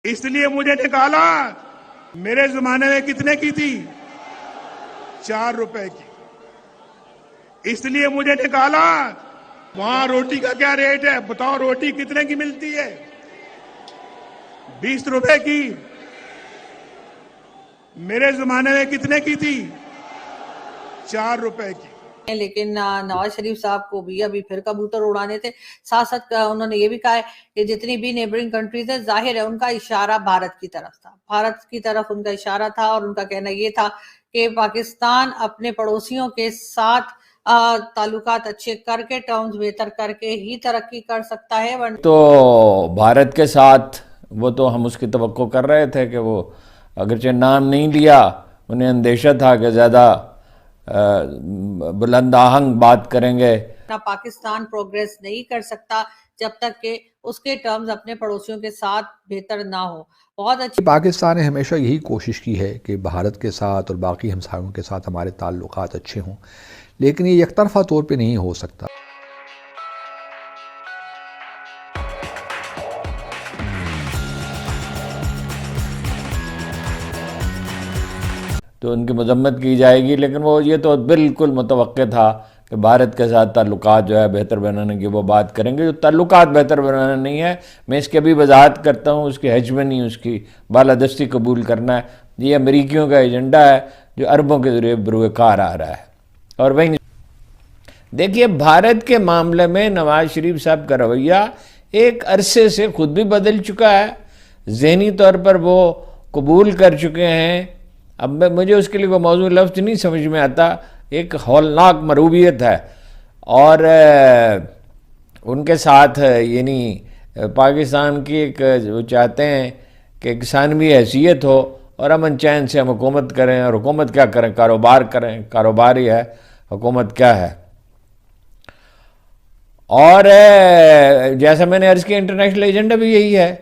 اس لیے مجھے نکالا. میرے زمانے میں کتنے کی تھی؟ 4 روپے کی. اس لیے مجھے نکالا. وہاں روٹی کا کیا ریٹ ہے بتاؤ؟ روٹی کتنے کی ملتی ہے؟ 20 روپے کی. میرے زمانے میں کتنے کی تھی؟ 4 روپے کی. لیکن نواز شریف صاحب کو بھی ابھی پھر کبوتر اڑانے تھے. ساتھ ساتھ انہوں نے یہ بھی کہا ہے کہ جتنی بھی نیبرنگ کنٹریز ہیں، ظاہر ہے ان کا اشارہ بھارت کی طرف تھا، بھارت کی طرف ان کا اشارہ تھا، اور ان کا کہنا یہ تھا کہ پاکستان اپنے پڑوسیوں کے ساتھ تعلقات اچھے کر کے، ٹرمز بہتر کر کے ہی ترقی کر سکتا ہے. تو بھارت کے ساتھ وہ تو ہم اس کی توقع کر رہے تھے کہ وہ اگرچہ نام نہیں لیا، انہیں اندیشہ تھا کہ زیادہ بلند آہنگ بات کریں گے. پاکستان پروگریس نہیں کر سکتا جب تک کہ اس کے ٹرمز اپنے پڑوسیوں کے ساتھ بہتر نہ ہو. بہت اچھی پاکستان نے ہمیشہ یہی کوشش کی ہے کہ بھارت کے ساتھ اور باقی ہمسایوں کے ساتھ ہمارے تعلقات اچھے ہوں، لیکن یہ یک طرفہ طور پہ نہیں ہو سکتا. تو ان کی مذمت کی جائے گی، لیکن وہ یہ تو بالکل متوقع تھا کہ بھارت کے ساتھ تعلقات جو ہے بہتر بنانے کی وہ بات کریں گے. جو تعلقات بہتر بنانا نہیں ہے، میں اس کی ابھی وضاحت کرتا ہوں، اس کی ہیجمنی، اس کی بالادستی قبول کرنا ہے. یہ امریکیوں کا ایجنڈا ہے جو عربوں کے ذریعے بروئے کار آ رہا ہے. اور وہیں دیکھیے بھارت کے معاملے میں نواز شریف صاحب کا رویہ ایک عرصے سے خود بھی بدل چکا ہے، ذہنی طور پر وہ قبول کر چکے ہیں. اب مجھے اس کے لیے کوئی موضوع لفظ نہیں سمجھ میں آتا. ایک ہولناک مروبیت ہے، اور ان کے ساتھ یعنی پاکستان کی ایک وہ چاہتے ہیں کہ ایک ثانوی حیثیت ہو اور امن چین سے ہم حکومت کریں. اور حکومت کیا کریں؟ کاروبار کریں. کاروبار ہی ہے، حکومت کیا ہے؟ اور جیسا میں نے عرض کیا، انٹرنیشنل ایجنڈا بھی یہی ہے.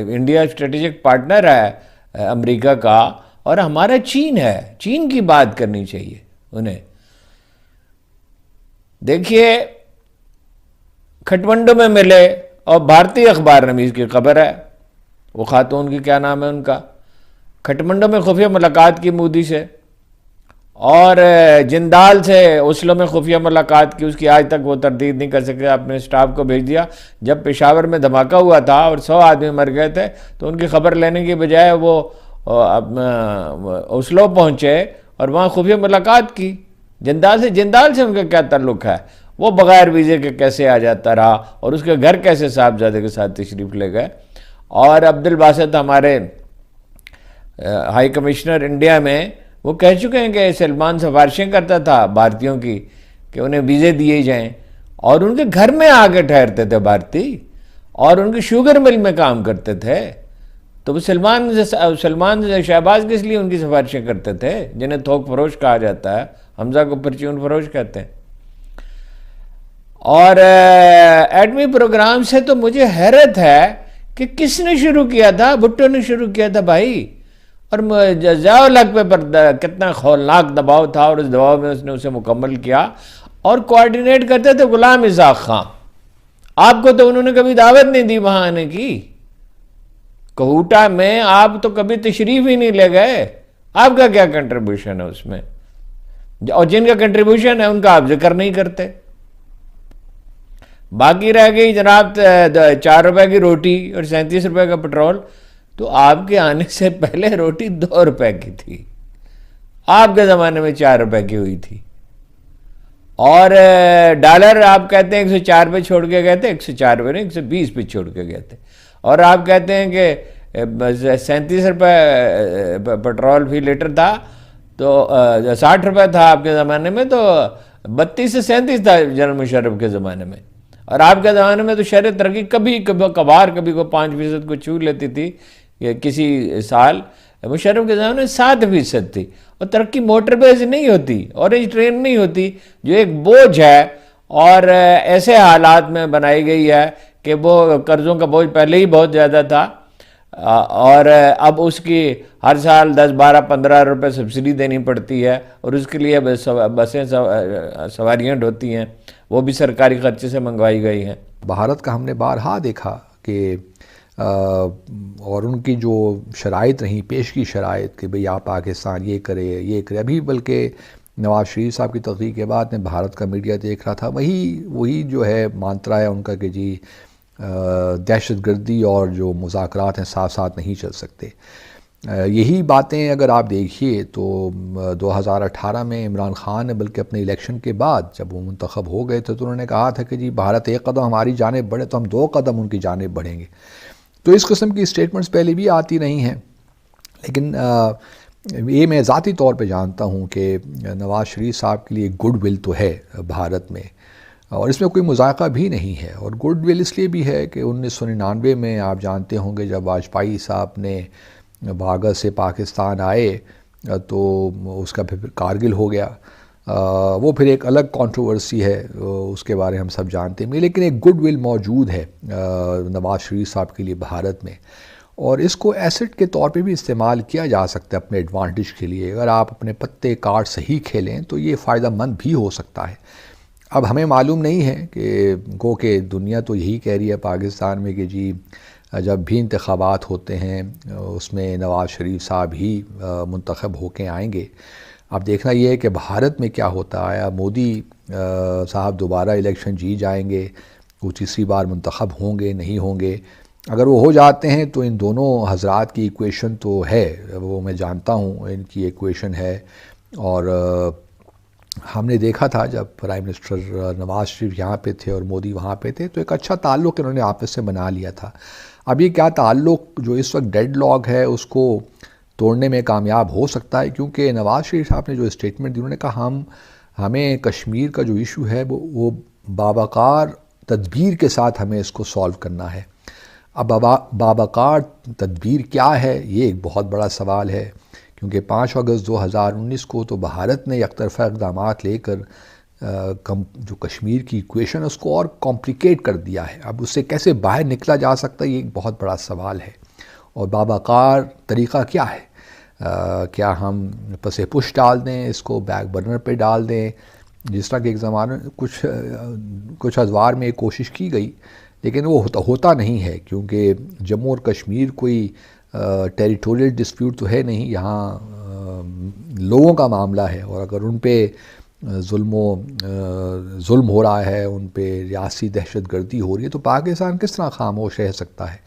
انڈیا اسٹریٹجک پارٹنر ہے امریکہ کا، اور ہمارا چین ہے. چین کی بات کرنی چاہیے انہیں. دیکھیے کھٹمنڈو میں ملے، اور بھارتی اخبار نویس کی خبر ہے، وہ خاتون کی کیا نام ہے ان کا، کھٹمنڈو میں خفیہ ملاقات کی مودی سے، اور جندال سے اسلو میں خفیہ ملاقات کی. اس کی آج تک وہ تردید نہیں کر سکے. اپنے اسٹاف کو بھیج دیا. جب پشاور میں دھماکہ ہوا تھا اور 100 آدمی مر گئے تھے، تو ان کی خبر لینے کی بجائے وہ اسلو پہنچے اور وہاں خفیہ ملاقات کی. جندال سے ان کا کیا تعلق ہے؟ وہ بغیر ویزے کے کیسے آ جاتا رہا، اور اس کے گھر کیسے صاحبزادے کے ساتھ تشریف لے گئے. اور عبدالباسط ہمارے ہائی کمشنر انڈیا میں، وہ کہہ چکے ہیں کہ سلمان سفارشیں کرتا تھا بھارتیوں کی کہ انہیں ویزے دیے جائیں، اور ان کے گھر میں آ کے ٹھہرتے تھے بھارتی، اور ان کی شوگر مل میں کام کرتے تھے. تو وہ سلمان شہباز کس لیے ان کی سفارشیں کرتے تھے، جنہیں تھوک فروش کہا جاتا ہے؟ حمزہ کو پرچون فروش کہتے ہیں. اور ایٹمی پروگرام سے تو مجھے حیرت ہے کہ کس نے شروع کیا تھا؟ بھٹو نے شروع کیا تھا بھائی. اور ضیاء الحق پہ کتنا ہولناک دباؤ تھا، اور اس دباؤ میں اس نے اسے مکمل کیا. اور کوارڈینیٹ کرتے تھے غلام اسحاق خان. آپ کو تو انہوں نے کبھی دعوت نہیں دی وہاں آنے کی. کوہوٹا میں آپ تو کبھی تشریف ہی نہیں لے گئے. آپ کا کیا کنٹریبیوشن ہے اس میں؟ اور جن کا کنٹریبیوشن ہے ان کا آپ ذکر نہیں کرتے. باقی رہ گئی جناب 4 روپے کی روٹی اور 37 روپے کا پٹرول. تو آپ کے آنے سے پہلے روٹی 2 روپے کی تھی، آپ کے زمانے میں 4 روپے کی ہوئی تھی. اور ڈالر آپ کہتے ہیں 104 پہ چھوڑ کے گئے تھے، 104 پہ نہیں 120 پہ چھوڑ کے گئے تھے. اور آپ کہتے ہیں کہ 37 روپے پٹرول فی لیٹر تھا، تو 60 روپے تھا آپ کے زمانے میں، تو 32 سے 37 تھا جنرل مشرف کے زمانے میں. اور آپ کے زمانے میں تو شہر ترقی کبھی کبھار کبھی کو 5% کو چھو لیتی تھی کسی سال. مشرف کے زمانے میں 7% تھی. اور ترقی موٹر بیز نہیں ہوتی، اورنج ٹرین نہیں ہوتی، جو ایک بوجھ ہے، اور ایسے حالات میں بنائی گئی ہے کہ وہ قرضوں کا بوجھ پہلے ہی بہت زیادہ تھا، اور اب اس کی ہر سال 10 12 15 روپے سبسڈی دینی پڑتی ہے. اور اس کے لیے بسیں سواریاں ڈھوتی ہیں، وہ بھی سرکاری خرچے سے منگوائی گئی ہیں. بھارت کا ہم نے بارہا دیکھا کہ اور ان کی جو شرائط رہیں، پیش کی شرائط کہ بھئی آپ پاکستان یہ کرے، ابھی بلکہ نواز شریف صاحب کی تقریر کے بعد میں بھارت کا میڈیا دیکھ رہا تھا، وہی جو ہے مانترا ہے ان کا کہ جی دہشت گردی اور جو مذاکرات ہیں ساتھ ساتھ نہیں چل سکتے۔ یہی باتیں اگر آپ دیکھیے تو 2018 میں عمران خان نے بلکہ اپنے الیکشن کے بعد جب وہ منتخب ہو گئے تھے تو انہوں نے کہا تھا کہ جی بھارت ایک قدم ہماری جانب بڑھے تو ہم 2 قدم ان کی جانب بڑھیں گے۔ تو اس قسم کی اسٹیٹمنٹس پہلے بھی آتی رہی ہیں، لیکن یہ میں ذاتی طور پہ جانتا ہوں کہ نواز شریف صاحب کے لیے گڈ ول تو ہے بھارت میں، اور اس میں کوئی مذائقہ بھی نہیں ہے، اور گڈ ول اس لیے بھی ہے کہ 1999 میں آپ جانتے ہوں گے جب واجپئی صاحب نے بھاگت سے پاکستان آئے تو اس کا پھر کارگل ہو گیا، وہ پھر ایک الگ کنٹروورسی ہے، اس کے بارے ہم سب جانتے ہیں، لیکن ایک گڈ ول موجود ہے نواز شریف صاحب کے لیے بھارت میں، اور اس کو ایسٹ کے طور پہ بھی استعمال کیا جا سکتا ہے اپنے ایڈوانٹیج کے لیے۔ اگر آپ اپنے پتے کارڈ صحیح کھیلیں تو یہ فائدہ مند بھی ہو سکتا ہے۔ اب ہمیں معلوم نہیں ہے کہ دنیا تو یہی کہہ رہی ہے پاکستان میں کہ جی جب بھی انتخابات ہوتے ہیں اس میں نواز شریف صاحب ہی منتخب ہو کے آئیں گے۔ اب دیکھنا یہ ہے کہ بھارت میں کیا ہوتا ہے، مودی صاحب دوبارہ الیکشن جیت جائیں گے، وہ تیسری بار منتخب ہوں گے نہیں ہوں گے۔ اگر وہ ہو جاتے ہیں تو ان دونوں حضرات کی ایکویشن تو ہے، وہ میں جانتا ہوں ان کی ایکویشن ہے، اور ہم نے دیکھا تھا جب پرائم منسٹر نواز شریف یہاں پہ تھے اور مودی وہاں پہ تھے تو ایک اچھا تعلق انہوں نے آپس سے بنا لیا تھا۔ اب یہ کیا تعلق جو اس وقت ڈیڈ لاک ہے اس کو توڑنے میں کامیاب ہو سکتا ہے، کیونکہ نواز شریف صاحب نے جو اسٹیٹمنٹ دی انہوں نے کہا ہمیں کشمیر کا جو ایشو ہے وہ باوقار تدبیر کے ساتھ ہمیں اس کو سالو کرنا ہے۔ اب باوقار تدبیر کیا ہے یہ ایک بہت بڑا سوال ہے، کیونکہ 5 اگست 2019 کو تو بھارت نے یک طرفہ اقدامات لے کر جو کشمیر کی ایکویشن اس کو اور کمپلیکیٹ کر دیا ہے۔ اب اس سے کیسے باہر نکلا جا سکتا ہے یہ ایک بہت بڑا سوال ہے، اور باوقار طریقہ کیا ہے؟ کیا ہم پس پش ڈال دیں، اس کو بیک برنر پہ ڈال دیں، جس طرح کہ ایک زمانے کچھ ادوار میں کوشش کی گئی، لیکن وہ ہوتا نہیں ہے، کیونکہ جموں اور کشمیر کوئی ٹیریٹوریل ڈسپیوٹ تو ہے نہیں، یہاں لوگوں کا معاملہ ہے، اور اگر ان پہ ظلم ہو رہا ہے، ان پہ ریاستی دہشت گردی ہو رہی ہے، تو پاکستان کس طرح خاموش رہ سکتا ہے؟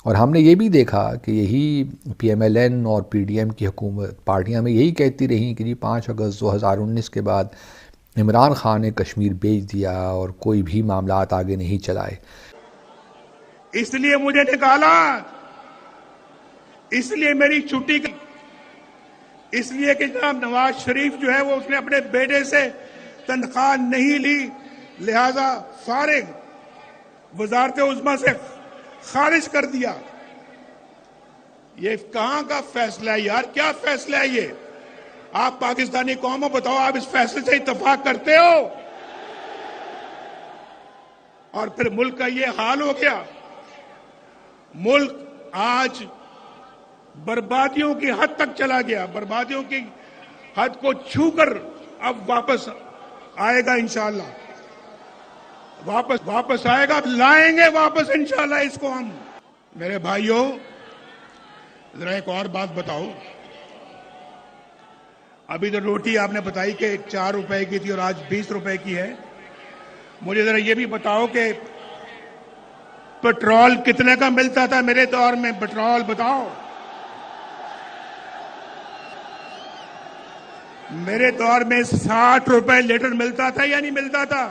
اور ہم نے یہ بھی دیکھا کہ یہی پی ایم ایل این اور پی ڈی ایم کی حکومت پارٹیاں میں یہی کہتی رہیں کہ جی 5 اگست 2019 کے بعد عمران خان نے کشمیر بیچ دیا اور کوئی بھی معاملات آگے نہیں چلائے۔ اس لیے مجھے نکالا، اس لیے میری چھٹی کی، اس لیے کہ جناب نواز شریف جو ہے وہ اس نے اپنے بیٹے سے تنخواہ نہیں لی، لہذا فارغ وزارت عظمیٰ سے خارج کر دیا۔ یہ کہاں کا فیصلہ ہے یار؟ کیا فیصلہ ہے یہ؟ آپ پاکستانی قوموں بتاؤ، آپ اس فیصلے سے اتفاق کرتے ہو؟ اور پھر ملک کا یہ حال ہو گیا، ملک آج بربادیوں کی حد تک چلا گیا، بربادیوں کی حد کو چھو کر اب واپس آئے گا انشاءاللہ، واپس آئے گا، لائیں گے واپس انشاءاللہ اس کو ہم۔ میرے بھائیوں، ذرا ایک اور بات بتاؤ، ابھی تو روٹی آپ نے بتائی کہ 4 روپے کی تھی اور آج 20 روپے کی ہے، مجھے ذرا یہ بھی بتاؤ کہ پیٹرول کتنے کا ملتا تھا میرے دور میں؟ پیٹرول بتاؤ، میرے دور میں 60 روپے لیٹر ملتا تھا یا نہیں ملتا تھا؟